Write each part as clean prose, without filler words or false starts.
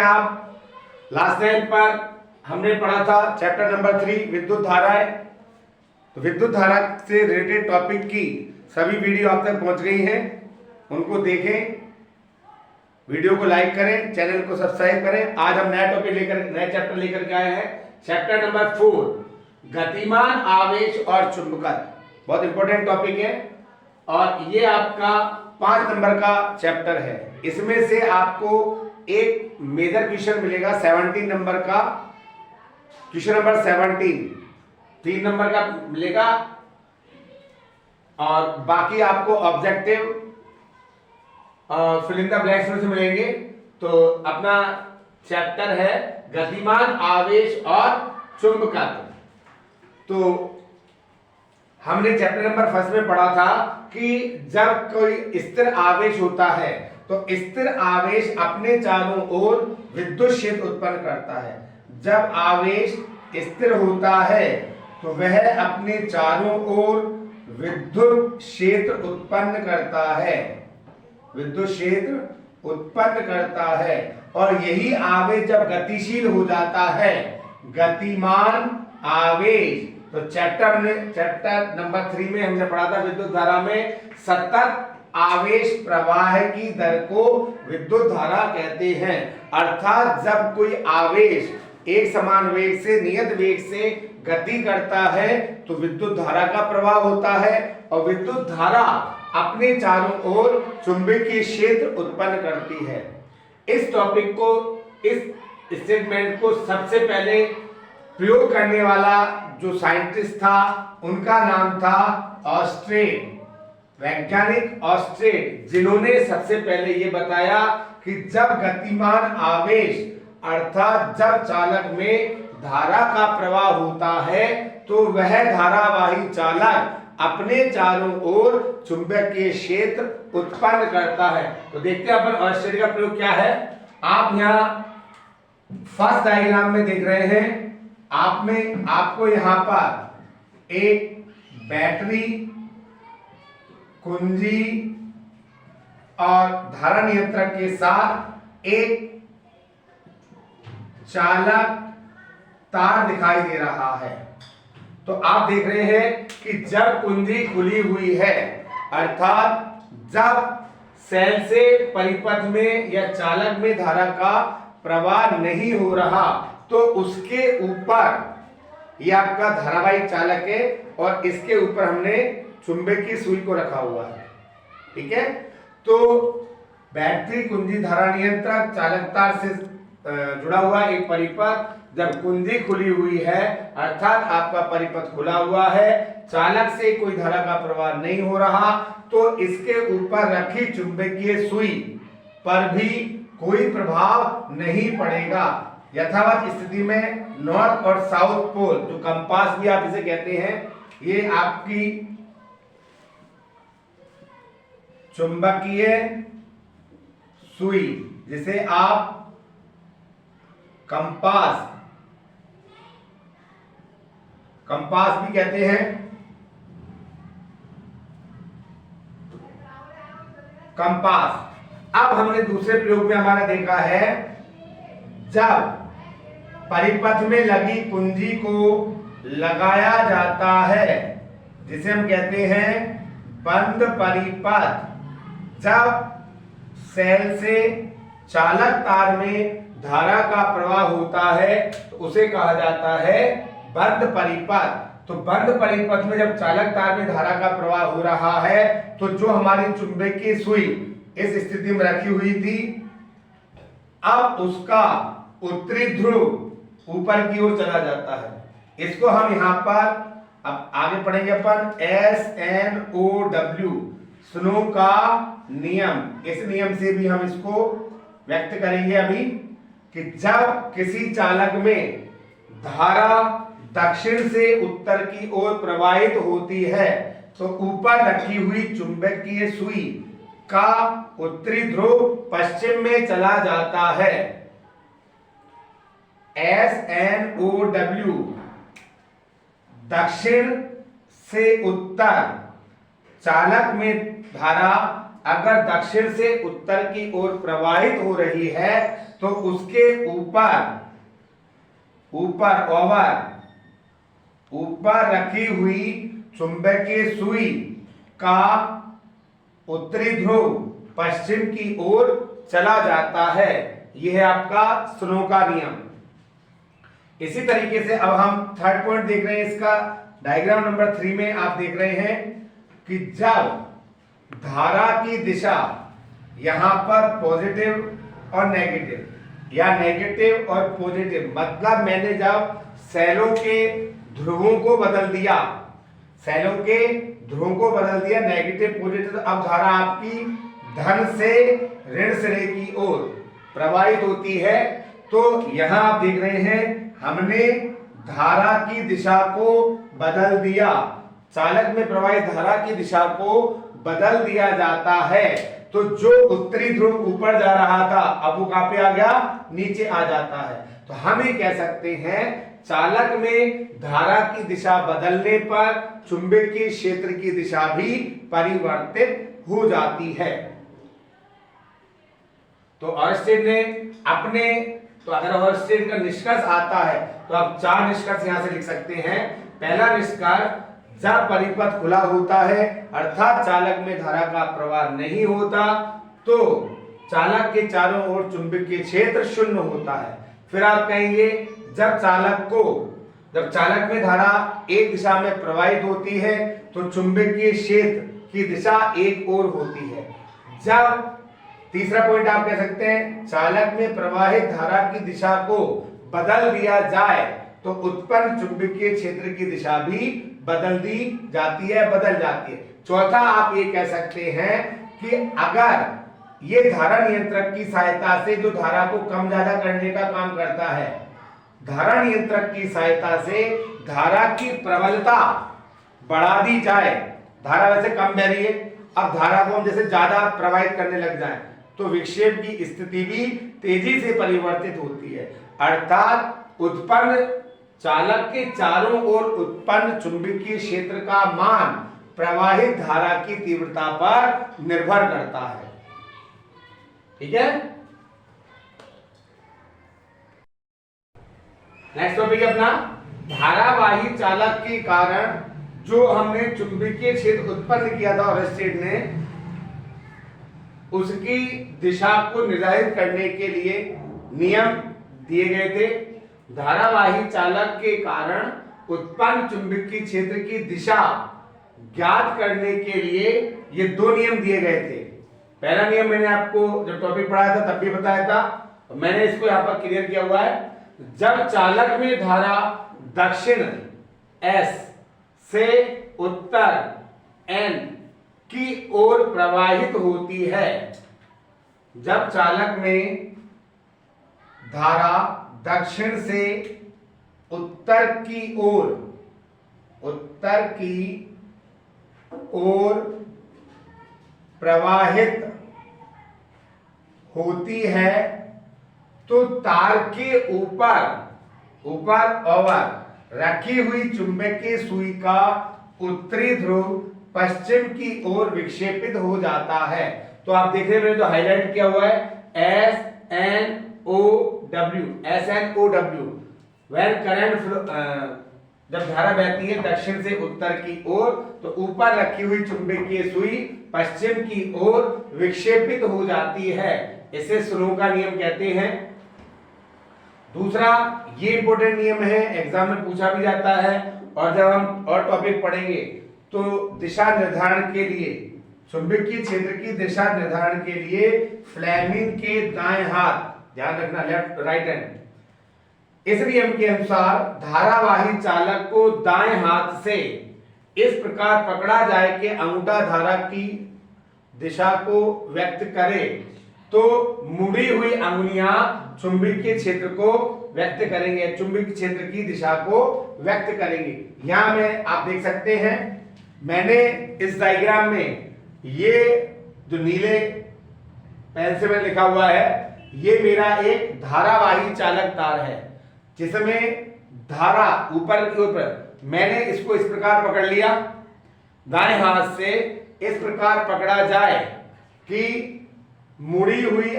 आप last time पर हमने पढ़ा था चैप्टर नंबर 3 विद्युत धाराएं। तो विद्युत धारा से रिलेटेड टॉपिक की सभी वीडियो आप तक पहुंच गई हैं, उनको देखें, वीडियो को लाइक करें, चैनल को सब्सक्राइब करें। आज हम नया टॉपिक नए चैप्टर लेकर के आए हैं, चैप्टर नंबर 4 गतिमान आवेश और चुंबकत्व। बहुत इंपॉर्टेंट टॉपिक है और ये आपका 5 नंबर का चैप्टर है। इसमें से आपको एक मेजर क्वेश्चन मिलेगा 17 नंबर का, क्वेश्चन नंबर 17 3 नंबर का मिलेगा और बाकी आपको objective fill in the blanks में से मिलेंगे। तो अपना चैप्टर है गतिमान आवेश और चुंबकत्व। तो हमने चैप्टर नंबर 1 में पढ़ा था कि जब कोई स्थिर आवेश होता है तो स्थिर आवेश अपने चारों ओर विद्युत क्षेत्र उत्पन्न करता है। जब आवेश स्थिर होता है तो वह अपने चारों ओर विद्युत क्षेत्र उत्पन्न करता है, विद्युत क्षेत्र उत्पन्न करता है। और यही आवेश जब गतिशील हो जाता है, गतिमान आवेश। तो चैप्टर नंबर 3 में हमने पढ़ा था विद्युत धारा में सतत आवेश प्रवाह की दर को विद्युत धारा कहते हैं। अर्थात जब कोई आवेश एक समान वेग से नियत वेग से गति करता है तो विद्युत धारा का प्रवाह होता है और विद्युत धारा अपने चारों ओर चुंबकीय क्षेत्र उत्पन्न करती है। इस टॉपिक को, इस स्टेटमेंट को सबसे पहले प्रयोग करने वाला जो साइंटिस्ट था उनका नाम था ऑस्ट्रेट, वैज्ञानिक ऑस्ट्रेट, जिन्होंने सबसे पहले ये बताया कि जब गतिमान आवेश अर्थात जब चालक में धारा का प्रवाह होता है तो वह धारावाही चालक अपने चारों ओर चुंबकीय क्षेत्र उत्पन्न करता है। तो देखते हैं अपन ऑस्ट्रेट का प्रयोग क्या है। आप यहां फर्स्ट डायग्राम में देख रहे हैं, आपको यहां पर एक बैटरी, कुंजी और धारा नियंत्रक के साथ एक चालक तार दिखाई दे रहा है। तो आप देख रहे हैं कि जब कुंजी खुली हुई है अर्थात जब सेल से परिपथ में या चालक में धारा का प्रवाह नहीं हो रहा तो उसके ऊपर यह आपका धारावाही चालक है और इसके ऊपर हमने चुंबकीय सुई को रखा हुआ है। ठीक है, तो बैटरी, कुंजी, धारा नियंत्रक, चालक तार से जुड़ा हुआ एक परिपथ। जब कुंजी खुली हुई है अर्थात आपका परिपथ खुला हुआ है, चालक से कोई धारा का प्रवाह नहीं हो रहा तो इसके ऊपर रखी चुंबकीय सुई पर भी कोई प्रभाव नहीं पड़ेगा। यथावत स्थिति में नॉर्थ और साउथ पोल, जो कंपास भी आप इसे कहते हैं, ये आपकी चुंबकीय सुई जिसे आप कंपास भी कहते हैं, कंपास। अब हमने दूसरे प्रयोग में हमारा देखा है जब परिपथ में लगी कुंजी को लगाया जाता है जिसे हम कहते हैं बंद परिपथ। जब सेल से चालक तार में धारा का प्रवाह होता है तो उसे कहा जाता है बंद परिपथ। तो बंद परिपथ में जब चालक तार में धारा का प्रवाह हो रहा है तो जो हमारी चुंबकीय सुई इस स्थिति में रखी हुई थी, अब उसका उत्तरी ध्रुव ऊपर की ओर चला जाता है। इसको हम यहां पर अब आगे पढ़ेंगे अपन SNOW, स्नो का नियम। इस नियम से भी हम इसको व्यक्त करेंगे अभी कि जब किसी चालक में धारा दक्षिण से उत्तर की ओर प्रवाहित होती है तो ऊपर रखी हुई चुंबकीय सुई का उत्तरी ध्रुव पश्चिम में चला जाता है। SNOW, दक्षिण से उत्तर। चालक में धारा अगर दक्षिण से उत्तर की ओर प्रवाहित हो रही है तो उसके ऊपर रखी हुई चुंबकीय सुई का उत्तरी ध्रुव पश्चिम की ओर चला जाता है। यह है आपका स्नो का नियम। इसी तरीके से अब हम थर्ड पॉइंट देख रहे हैं, इसका डायग्राम नंबर 3 में आप देख रहे हैं कि जब धारा की दिशा यहां पर पॉजिटिव और नेगेटिव या नेगेटिव और पॉजिटिव, मतलब मैंने जब सेलों के ध्रुवों को बदल दिया, नेगेटिव पॉजिटिव, तो अब धारा आपकी धन से ऋण सिरे की ओर प्रवाहित होती है। तो यहां आप देख रहे हैं हमने धारा की दिशा को बदल दिया, चालक में प्रवाहित धारा की दिशा को बदल दिया जाता है। तो जो उत्तरी ध्रुव ऊपर जा रहा था अब वो कहां पे आ गया, नीचे आ जाता है। तो हम ये कह सकते हैं चालक में धारा की दिशा बदलने पर चुंबकीय क्षेत्र की दिशा भी परिवर्तित हो जाती है। तो ऑयरस्टेड ने अपने, तो अगर ऑयरस्टेड का निष्कर्ष आता है तो आप 4 निष्कर्ष यहां से लिख सकते हैं। पहला निष्कर्ष, जब परिपथ खुला होता है अर्थात चालक में धारा का प्रवाह नहीं होता तो चालक के चारों ओर चुंबकीय क्षेत्र शून्य होता है। फिर आप कहेंगे जब चालक में धारा एक दिशा में प्रवाहित होती है तो चुंबकीय क्षेत्र की दिशा एक ओर होती है। जब तीसरा पॉइंट आप कह सकते हैं चालक में प्रवाहित धारा की दिशा को बदल दिया जाए तो उत्पन्न चुंबकीय क्षेत्र की दिशा भी बदल जाती है। चौथा आप ये कह सकते हैं कि अगर ये धारा नियंत्रक की सहायता से जो धारा को कम ज्यादा करने का काम करता है, धारा नियंत्रक की सहायता से धारा की प्रबलता बढ़ा दी जाए, धारा वैसे कम बह रही है, अब धारा को हम जैसे ज्यादा प्रवाहित करने लग जाए तो विक्षेप की स्थिति भी तेजी से परिवर्तित होती है, अर्थात उत्पन्न चालक के चारों ओर उत्पन्न चुंबकीय क्षेत्र का मान प्रवाहित धारा की तीव्रता पर निर्भर करता है। ठीक है, नेक्स्ट टॉपिक अपना धारावाही चालक के कारण जो हमने चुंबकीय क्षेत्र उत्पन्न किया था ऑयरस्टेड ने, उसकी दिशा को निर्धारित करने के लिए नियम दिए गए थे। धारावाही चालक के कारण उत्पन्न चुंबकीय क्षेत्र की दिशा ज्ञात करने के लिए ये 2 नियम दिए गए थे। पहला नियम मैंने आपको जब टॉपिक पढ़ाया था तब भी बताया था, मैंने इसको यहां पर क्लियर किया हुआ है। जब चालक में धारा दक्षिण S से उत्तर N की ओर प्रवाहित होती है, जब चालक में धारा दक्षिण से उत्तर की ओर प्रवाहित होती है तो तार के ऊपर और रखी हुई चुंबकीय सुई का उत्तरी ध्रुव पश्चिम की ओर विक्षेपित हो जाता है। तो आप देख रहे हैं मैंने जो हाईलाइट किया हुआ है SNOW, व्हेन करंट फ्लो, जब धारा बहती है दक्षिण से उत्तर की ओर तो ऊपर रखी हुई चुंबकीय सुई पश्चिम की ओर विक्षेपित हो जाती है, इसे स्नो का नियम कहते हैं। दूसरा, ये इंपॉर्टेंट नियम है, एग्जाम में पूछा भी जाता है और जब हम और टॉपिक पढ़ेंगे तो दिशा निर्धारण के लिए, चुंबकीय क्षेत्र की दिशा निर्धारण के लिए फ्लेमिंग के दाएं हाथ, ध्यान रखना लेफ्ट राइट हैंड, इस नियम के अनुसार धारावाही चालक को दाएं हाथ से इस प्रकार पकड़ा जाए कि अंगूठा धारा की दिशा को व्यक्त करे तो मुड़ी हुई अंगुलियां चुंबकीय क्षेत्र को व्यक्त करेंगे, चुंबकीय क्षेत्र की दिशा को व्यक्त करेंगे। यहां में आप देख सकते हैं मैंने इस डायग्राम में ये जो नीले पेन से मैंने लिखा हुआ है, ये मेरा एक धारावाही चालक तार है जिसमें धारा ऊपर की ओर, मैंने इसको इस प्रकार पकड़ लिया, दाएं हाथ से इस प्रकार पकड़ा जाए कि मुड़ी हुई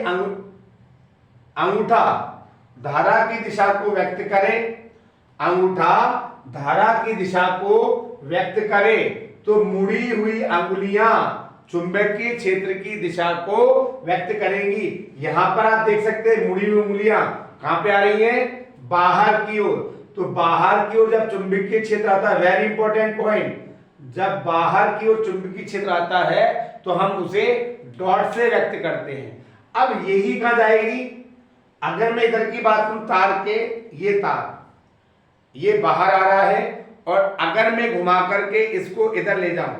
अंगूठा धारा की दिशा को व्यक्त करे, अंगूठा धारा की दिशा को व्यक्त करे, तो मुड़ी हुई अंगुलियां चुंबकीय क्षेत्र की दिशा को व्यक्त करेंगी। यहां पर आप देख सकते हैं मुड़ी हुई उंगलियां कहां पे आ रही हैं, बाहर की ओर। तो बाहर की ओर जब चुंबकीय क्षेत्र आता है, वेरी इंपॉर्टेंट पॉइंट, जब बाहर की ओर चुंबकीय क्षेत्र आता है तो हम उसे डॉट से व्यक्त करते हैं। अब यही कहां जाएगी, अगर मैं इधर की बात करूं तार के, ये तार ये बाहर आ रहा है, और अगर मैं घुमा करके इसको इधर ले जाऊं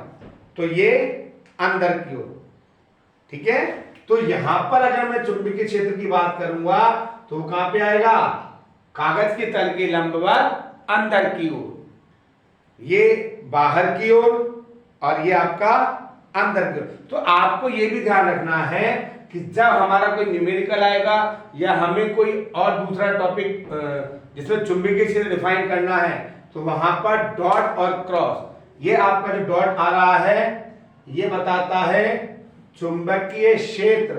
तो ये अंदर की ओर, ठीक है। तो यहां पर अगर मैं चुंबकीय क्षेत्र की बात करूंगा तो कहां पे आएगा, कागज के तल के लंबवत अंदर की ओर, ये बाहर की ओर और ये आपका अंदर की ओर। तो आपको ये भी ध्यान रखना है कि जब हमारा कोई न्यूमेरिकल आएगा या हमें कोई और दूसरा टॉपिक जिसमें चुंबकीय क्षेत्र डिफाइन करना है, तो वहां पर डॉट और क्रॉस, ये आपका जो डॉट आ रहा है ये बताता है चुंबकीय क्षेत्र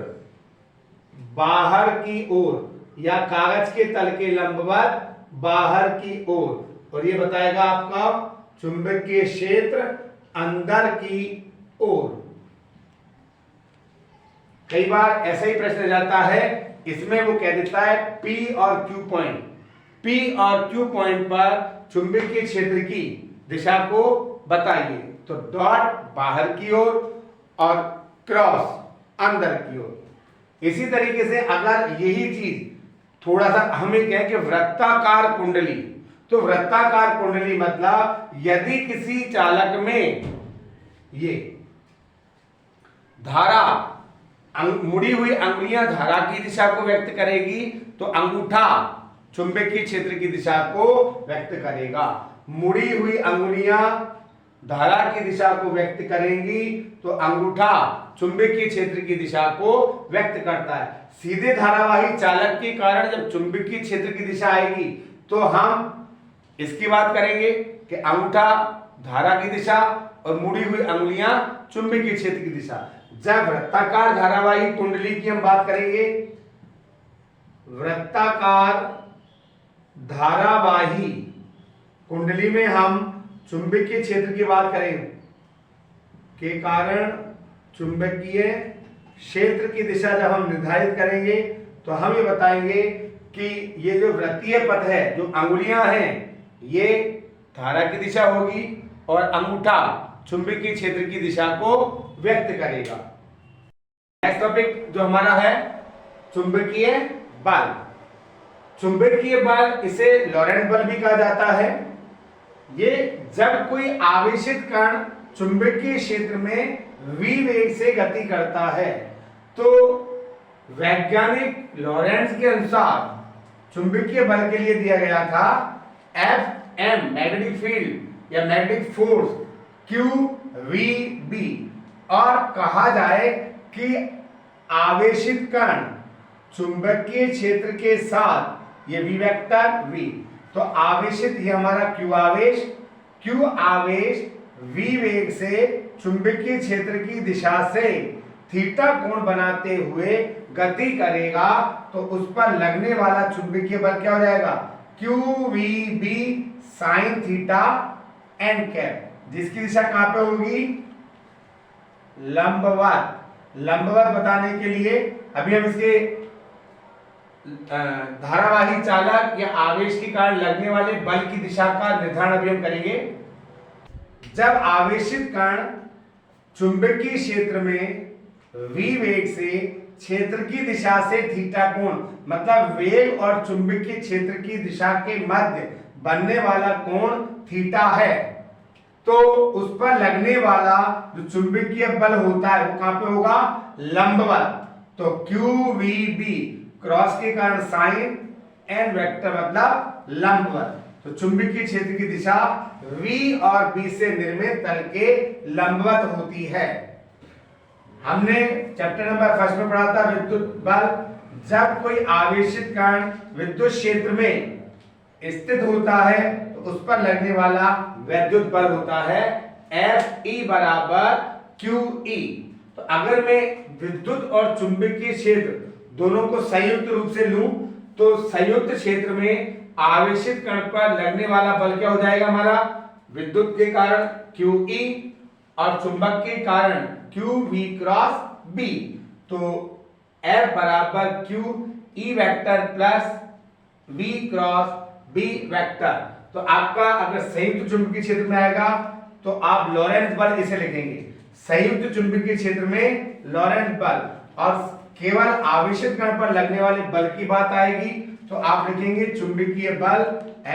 बाहर की ओर या कागज के तल के लंबवत बाहर की ओर, और ये बताएगा आपका चुंबकीय क्षेत्र अंदर की ओर। कई बार ऐसा ही प्रश्न जाता है, इसमें वो कह देता है P और Q पॉइंट, P और Q पॉइंट पर चुंबकीय क्षेत्र की दिशा को बताइए। तो डॉट बाहर की ओर और क्रॉस अंदर की ओर। इसी तरीके से अगर यही चीज थोड़ा सा हमें कहें कि वृत्ताकार कुंडली, तो वृत्ताकार कुंडली मतलब यदि किसी चालक में ये धारा मुड़ी हुई अंगुलियां धारा की दिशा को व्यक्त करेगी, तो अंगूठा चुंबकीय क्षेत्र की दिशा को व्यक्त करेगा। मुड़ी हुई अंगुलियां धारा की दिशा को व्यक्त करेंगी तो अंगूठा चुंबकीय क्षेत्र की दिशा को व्यक्त करता है। सीधे धारावाही चालक के कारण जब चुंबकीय क्षेत्र की दिशा आएगी तो हम इसकी बात करेंगे कि अंगूठा धारा की दिशा और मुड़ी हुई अंगुलियां चुंबकीय क्षेत्र की दिशा। जब वृत्ताकार धारावाही कुंडली की हम बात करेंगे, वृत्ताकार धारावाही कुंडली में हम चुंबकीय क्षेत्र की बात करेंगे के कारण चुंबकीय क्षेत्र की दिशा जब हम निर्धारित करेंगे तो हम ये बताएंगे कि ये जो वृत्तीय पथ है, जो अंगुलियां हैं, ये धारा की दिशा होगी और अंगूठा चुंबकीय क्षेत्र की दिशा को व्यक्त करेगा। नेक्स्ट टॉपिक जो हमारा है चुंबकीय बल। चुंबकीय बल इसे लॉरेंट बल भी कहा जाता है। ये जब कोई आवेशित कण चुंबकीय क्षेत्र में v वेग से गति करता है तो वैज्ञानिक लॉरेंट्ज के अनुसार चुंबकीय बल के लिए दिया गया था Fm मैग्नेटिक फील्ड या मैग्नेटिक फोर्स QVB, और कहा जाए कि आवेशित कण चुंबकीय क्षेत्र के साथ ये V वेक्टर V, तो आवेशित ये हमारा Q आवेश V वेग से चुंबकीय क्षेत्र की दिशा से थीटा कोण बनाते हुए गति करेगा, तो उस पर लगने वाला चुंबकीय बल क्या हो जाएगा, QVB sine theta n cap, जिसकी दिशा कहां पे होगी, लंबवत। लंबवत बताने के लिए अभी हम इसके धारावाही चालक या आवेश के कारण लगने वाले बल की दिशा का निर्धारण अभी हम करेंगे। जब आवेशित कण चुंबकीय क्षेत्र में v वेग से क्षेत्र की दिशा से थीटा कोण, मतलब वेग और चुंबकीय क्षेत्र की दिशा के मध्य बनने वाला कोण थीटा है, तो उस पर लगने वाला जो चुंबकीय बल होता है वो कहां पे होगा, लंबवत। तो QVB क्रॉस के कारण साइन n वेक्टर मतलब लंबवत। तो चुंबकीय क्षेत्र की दिशा V और B से निर्मित तल के लंबवत होती है। हमने चैप्टर नंबर 1 में पढ़ा था विद्युत बल। जब कोई आवेशित कण विद्युत क्षेत्र में स्थित होता है तो उस पर लगने वाला विद्युत बल होता है Fe बराबर QE। तो अगर मैं विद्युत और चुंबकीय क्षेत्र दोनों को संयुक्त रूप से लूं तो संयुक्त क्षेत्र में आवेशित कण पर लगने वाला बल क्या हो जाएगा हमारा, विद्युत के कारण QE और चुंबक के कारण QV क्रॉस B। तो F बराबर QE vector plus V cross B vector. तो आपका अगर संयुक्त चुंबकीय क्षेत्र में आएगा तो आप लॉरेंट्ज बल इसे लिखेंगे, संयुक्त चुंबकीय क्षेत्र में लॉरेंट्ज बल, और केवल आवेशित कण पर लगने वाले बल की बात आएगी तो आप लिखेंगे चुंबकीय बल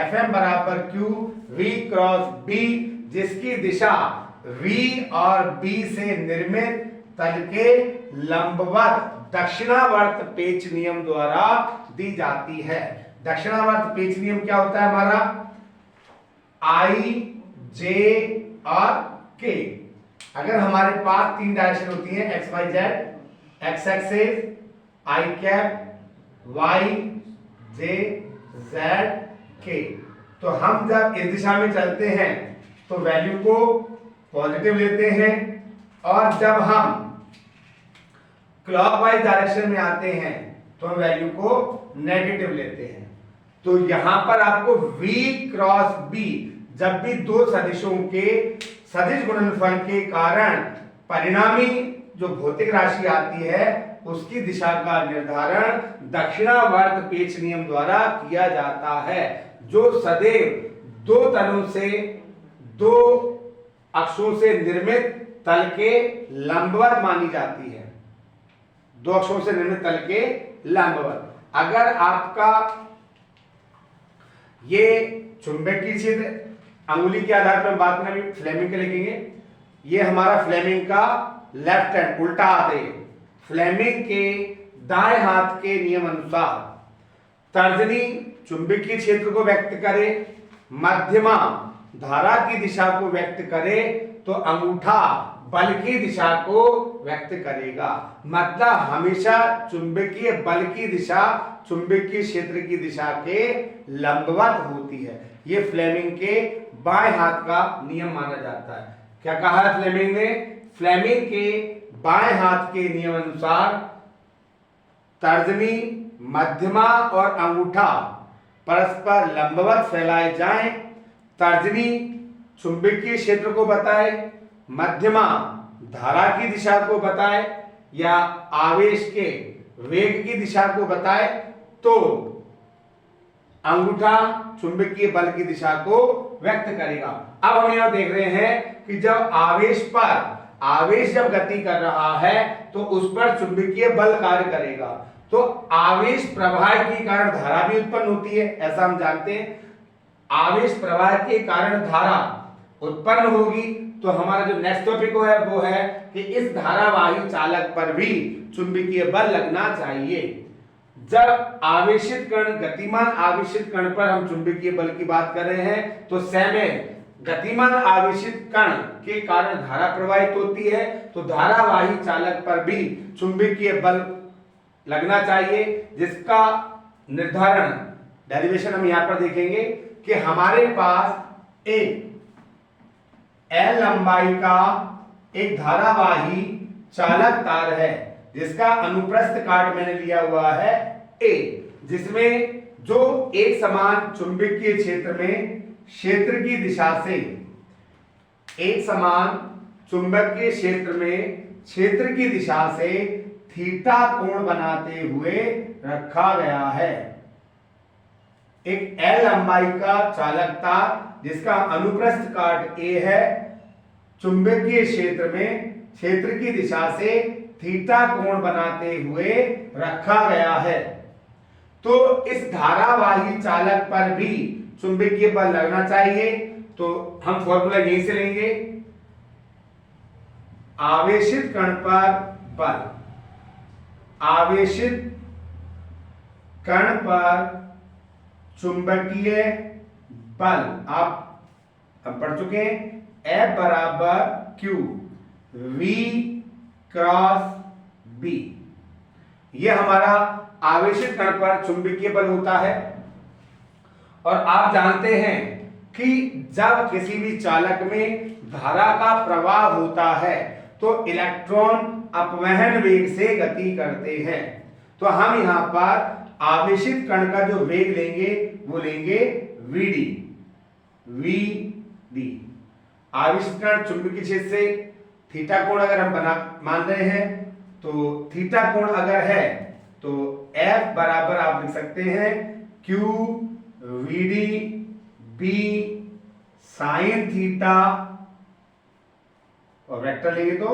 Fm बराबर Q V क्रॉस B, जिसकी दिशा V और B से निर्मित तल के लंबवत दक्षिणावर्त पेच नियम द्वारा दी जाती है। दक्षिणावर्त पेच नियम क्या होता है हमारा, I J और K। अगर हमारे पास तीन डायरेक्शन होती है x y z, x axis I cap y j z k, तो हम जब इस दिशा में चलते हैं तो वैल्यू को पॉजिटिव लेते हैं, और जब हम क्लॉकवाइज डायरेक्शन में आते हैं तो हम वैल्यू को नेगेटिव लेते हैं। तो यहां पर आपको v क्रॉस b, जब भी दो सदिशों के सदिश गुणनफल के कारण परिणामी जो भौतिक राशि आती है उसकी दिशा का निर्धारण दक्षिणावर्त पेच नियम द्वारा किया जाता है, जो सदैव दो तलों से, दो अक्षों से निर्मित तल के लंबवत मानी जाती है, दो अक्षों से निर्मित तल के लंबवत। अगर आपका ये चुंबकीय क्षेत्र अंगुली के आधार पर बात करें, फ्लेमिंग के लिखेंगे, ये हमारा फ्लेमिंग का लेफ्ट हैंड उल्टा हाथ है। फ्लेमिंग के दाएं हाथ के नियम अनुसार तर्जनी चुंबकीय क्षेत्र को व्यक्त करे, मध्यमा धारा की दिशा को व्यक्त करे, तो अंगूठा बल की दिशा को व्यक्त करेगा। मतलब हमेशा चुंबकीय बल की दिशा चुंबकीय क्षेत्र की दिशा के लंबवत होती है। ये फ्लेमिंग के बाएं हाथ का नियम माना जाता है। क्या कहा है फ्लेमिंग ने? फ्लेमिंग के बाएं हाथ के नियम अनुसार तर्जनी, मध्यमा और अंगूठा परस्पर लंबवत फैलाए जाएं। तर्जनी चुंबकीय क्षेत्र को बताए, मध्यमा धारा की दिशा को बताए या आवेश के वेग की दिशा को बताए, तो अंगूठा चुंबकीय बल की दिशा को व्यक्त करेगा। अब हम यहां देख रहे हैं कि जब आवेश जब गति कर रहा है तो उस पर चुंबकीय बल कार्य करेगा, तो आवेश प्रवाह के कारण धारा भी उत्पन्न होती है, ऐसा हम जानते हैं। आवेश प्रवाह के कारण धारा उत्पन्न होगी, तो हमारा जो नेक्स्ट टॉपिक है वो है कि इस धारावाही चालक पर भी चुंबकीय बल लगना चाहिए। जब आवेशित कण, गतिमान आवेशित कण पर हम चुंबकीय बल की बात कर रहे हैं, तो समय गतिमान आवेशित कण के कारण धारा प्रवाहित होती है, तो धारावाही चालक पर भी चुंबकीय बल लगना चाहिए, जिसका निर्धारण डेरिवेशन हम यहां पर देखेंगे कि हमारे पास एक L लंबाई का एक धारावाही चालक तार है, जिसका अनुप्रस्थ काट मैंने लिया हुआ है A, जिसमें जो एक समान चुंबकीय क्षेत्र में क्षेत्र की दिशा से, एक समान चुंबकीय क्षेत्र में क्षेत्र की दिशा से थीटा कोण बनाते हुए रखा गया है। एक L लंबाई का चालक तार जिसका अनुप्रस्थ काट A है, चुंबकीय क्षेत्र में क्षेत्र की दिशा से थीटा कोण बनाते हुए रखा गया है, तो इस धारावाही चालक पर भी चुंबकीय बल लगना चाहिए। तो हम फॉर्मूला यहीं से लेंगे, आवेशित कण पर बल, आवेशित कण पर चुंबकीय बल आप हम पढ़ चुके हैं, F बराबर Q V क्रॉस B। यह हमारा आवेशित कण पर चुंबकीय बल होता है। और आप जानते हैं कि जब किसी भी चालक में धारा का प्रवाह होता है तो तो इलेक्ट्रॉन अपवहन वेग से गति करते हैं। तो हम यहां पर आवेशित कण का जो वेग लेंगे वो लेंगे vd। vd आवेशित कण चुंबकीय क्षेत्र से थीटा कोण अगर हम मान रहे हैं तो थीटा कोण अगर है तो F बराबर आप लिख सकते हैं Q vd b sine theta और वेक्टर लेंगे तो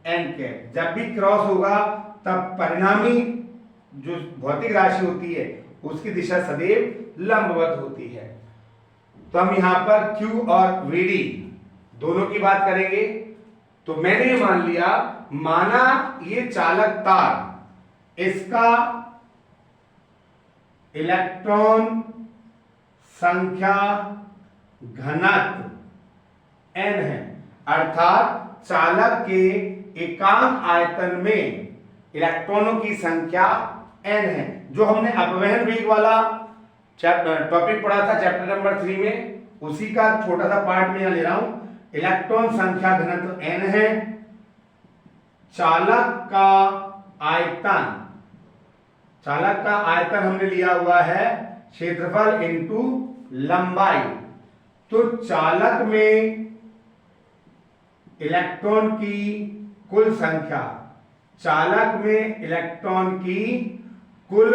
n कैप। जब भी क्रॉस होगा तब परिणामी जो भौतिक राशि होती है उसकी दिशा सदैव लंबवत होती है। तो हम यहां पर Q और Vd दोनों की बात करेंगे। तो मैंने ये मान लिया, माना ये चालक तार, इसका इलेक्ट्रॉन संख्या घनत्व n है, अर्थात चालक के एकांक आयतन में इलेक्ट्रॉनों की संख्या n है। जो हमने अपवहन वेग वाला टॉपिक पढ़ा था चैप्टर नंबर 3 में, उसी का छोटा सा पार्ट में यहां ले रहा हूं। इलेक्ट्रॉन संख्या घनत्व n है, चालक का आयतन हमने लिया हुआ है क्षेत्रफल इंटू लंबाई। तो चालक में इलेक्ट्रॉन की कुल संख्या, चालक में इलेक्ट्रॉन की कुल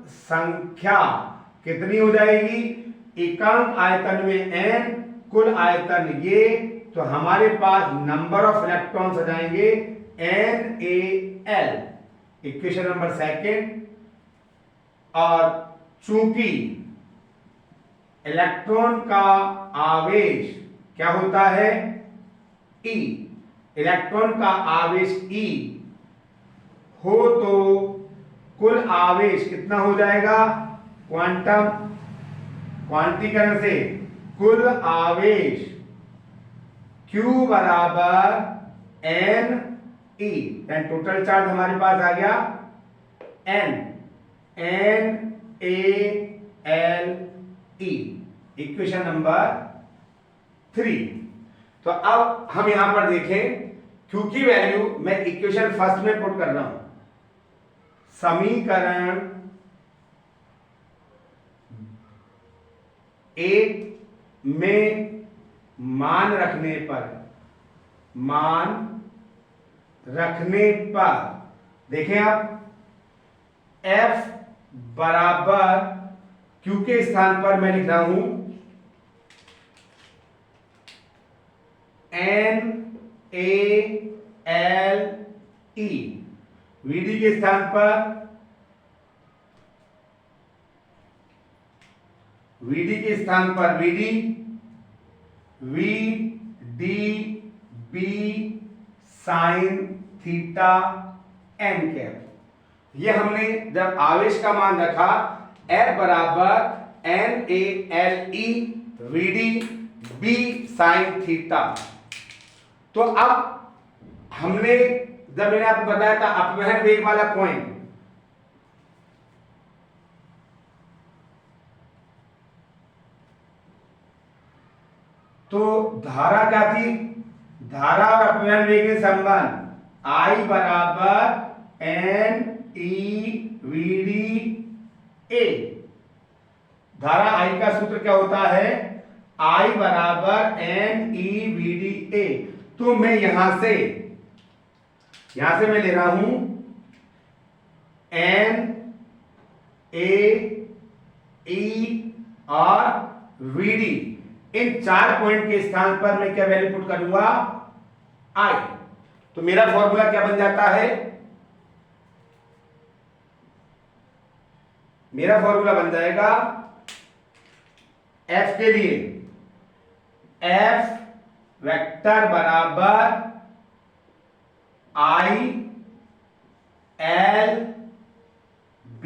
संख्या कितनी हो जाएगी? एकांक आयतन में n, कुल आयतन ये, तो हमारे पास नंबर ऑफ इलेक्ट्रॉन्स आ जाएंगे NaL, इक्वेशन नंबर सेकंड। और चूंकि इलेक्ट्रॉन का आवेश क्या होता है? E, इलेक्ट्रॉन का आवेश E हो तो कुल आवेश कितना हो जाएगा? क्वांटीकरण से कुल आवेश Q बराबर n E, टोटल चार्ज हमारे पास आ गया n NaLe, इक्वेशन नंबर 3। तो अब हम यहां पर देखें, Q की वैल्यू मैं इक्वेशन फर्स्ट में पुट कर रहा हूं। समीकरण 1 में मान रखने पर देखें आप, F बराबर Q के स्थान पर मैं लिख रहा हूं NaLe, Vd के स्थान पर Vd, Vdb sine theta n cap. ये हमने जब आवेश का मान रखा F बराबर NaLe Vdb साइन थीटा, तो अब हमने जब मैंने आपको बताया था अपवहन वेग वाला पॉइंट, तो धारा क्या थी? धारा और अपवहन वेग में संबंध I बराबर NeVda। धारा I का सूत्र क्या होता है? I बराबर NeVda। तो मैं यहां से मैं ले रहा हूं NaE और Vd। इन 4 पॉइंट के स्थान पर मैं क्या वैल्यू पुट करूंगा? I। तो मेरा फॉर्मूला क्या बन जाता है? मेरा फॉर्मूला बन जाएगा F के लिए F वेक्टर बराबर I L B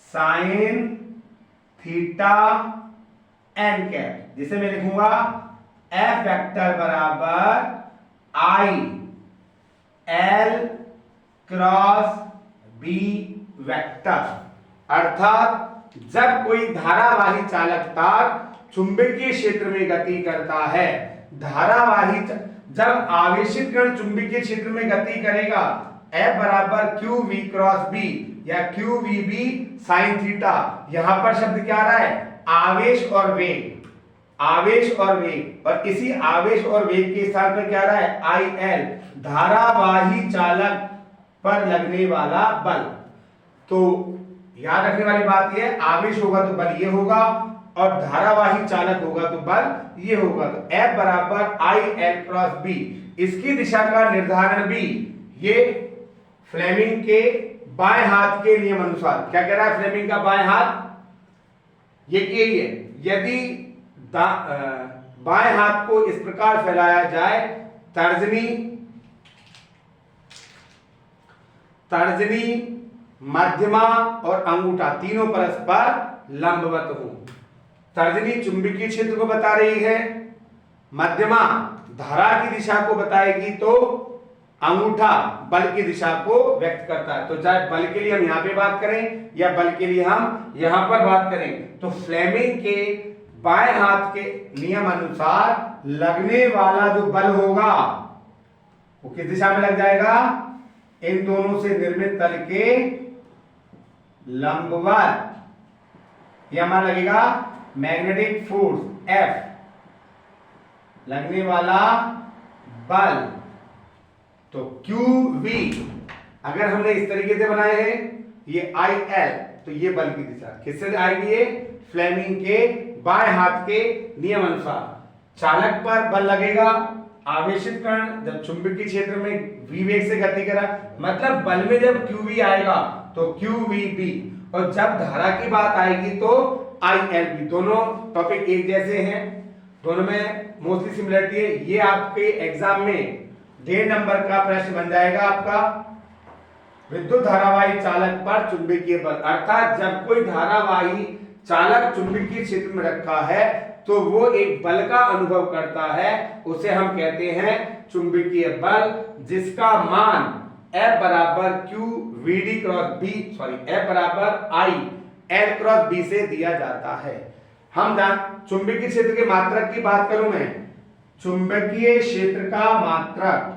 sine theta n cap, जिसे मैं लिखूंगा F वेक्टर बराबर I L cross B vector. अर्थात जब कोई धारावाही चालक तार चुंबकीय क्षेत्र में गति करता है, जब आवेशित कण चुंबकीय क्षेत्र में गति करेगा F बराबर क्यू वी क्रॉस बी या q v B sine theta. यहां पर शब्द क्या आ रहा है? आवेश और वेग, आवेश और वेग, और इसी आवेश और वेग के स्थान पर क्या आ रहा है? आई एल, धारावाही चालक पर लगने वाला बल। तो याद रखने वाली बात यह, आवेश होगा तो बल ये होगा, और धारावाही चालक होगा तो बल ये होगा। तो F बराबर आई एल क्रॉस बी, इसकी दिशा का निर्धारण भी ये फ्लेमिंग के बाएं हाथ के नियम अनुसार। क्या कह रहा है फ्लेमिंग का बाएं हाथ? ये यही है, यदि बाएं हाथ को इस प्रकार फैलाया जाए, तर्जनी, मध्यमा और अंगूठा तीनों परस्पर लंबवत हो। तर्जनी चुंबकीय क्षेत्र को बता रही है, मध्यमा धारा की दिशा को बताएगी, तो अंगूठा बल की दिशा को व्यक्त करता है। तो चाहे बल के लिए हम यहां पे बात करें या बल के लिए हम यहां पर बात करें, तो फ्लेमिंग के बाएं हाथ के नियम अनुसार लगने वाला जो बल होगा वो किस दिशा में लग जाएगा? इन दोनों से निर्मित तल के लंबवत। यह हमारा लगेगा मैग्नेटिक फोर्स F, लगने वाला बल। तो QV अगर हमने इस तरीके से बनाए हैं, ये IL, तो ये बल की दिशा किससे आएगी? ये फ्लेमिंग के बाएं हाथ के नियम अनुसार। चालक पर बल लगेगा, आवेशित कण जब चुंबकीय क्षेत्र में v वेग से गति करा, मतलब बल में जब QV आएगा तो QVB, और जब धारा की बात आएगी तो ILB। दोनों टॉपिक एक जैसे हैं, दोनों में मोस्टली सिमिलरिटी है। ये आपके एग्जाम में 1.5 नंबर का प्रश्न बन जाएगा आपका, विद्युत धारावाही चालक पर चुंबकीय बल। अर्थात जब कोई धारावाही चालक चुंबकीय क्षेत्र में रखा है तो वो एक बल का अनुभव करता है, उसे हम कहते हैं चुंबकीय बल, जिसका मान F बराबर Q VD cross B, F बराबर I L क्रॉस B से दिया जाता है। हम चुंबकीय क्षेत्र के मात्रक की बात करूं मैं, चुंबकीय क्षेत्र का मात्रक,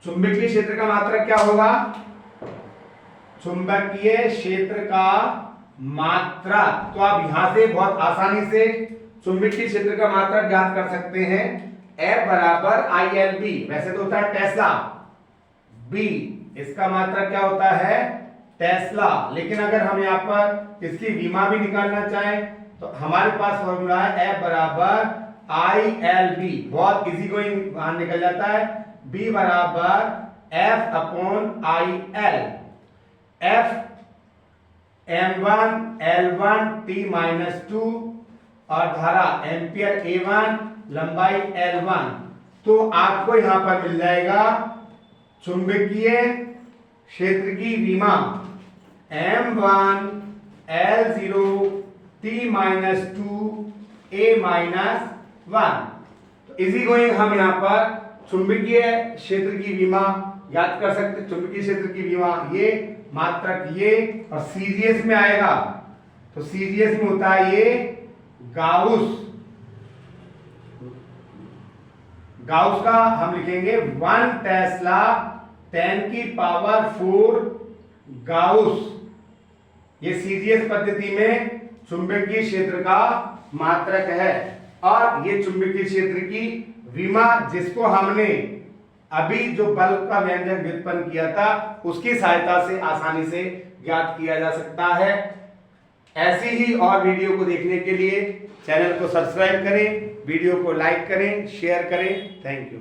चुंबकीय क्षेत्र का मात्रक क्या होगा? चुंबकीय क्षेत्र का मात्रक, तो आप यहां से बहुत आसानी से चुंबकीय क्षेत्र का मात्रक ज्ञात कर सकते हैं। F बराबर ILB, वैसे तो होता है टेस्ला, B इसका मात्रक क्या होता है? टेस्ला। लेकिन अगर हम यहां पर इसकी विमा भी निकालना चाहें तो हमारे पास फॉर्मूला है F बराबर ILB, बहुत इजी गोइंग बाहर निकल जाता है। B बराबर F upon IL, F M1 L1 T minus 2 और धारा एम्पियर A1 लंबाई L1। तो आपको यहां पर मिल जाएगा चुंबकीय क्षेत्र की विमा M1 L0 T minus 2 A minus 1। तो इजी गोइंग हम यहां पर चुंबकीय क्षेत्र की विमा याद कर सकते। चुंबकीय क्षेत्र की विमा ये, मात्रक ये, और सीजीएस में आएगा तो सीजीएस में होता है ये गाउस। गाउस का हम लिखेंगे 1 टेस्ला 10 की पावर 4 गाउस। ये सीजीएस पद्धति में चुंबकीय क्षेत्र का मात्रक है। और ये चुंबकीय क्षेत्र की विमा, जिसको हमने अभी जो बल का व्यंजक व्युत्पन्न किया था उसकी सहायता से आसानी से ज्ञात किया जा सकता है। ऐसी ही और वीडियो को देखने के लिए चैनल को सब्सक्राइब करें, वीडियो को लाइक करें, शेयर करें। Thank you.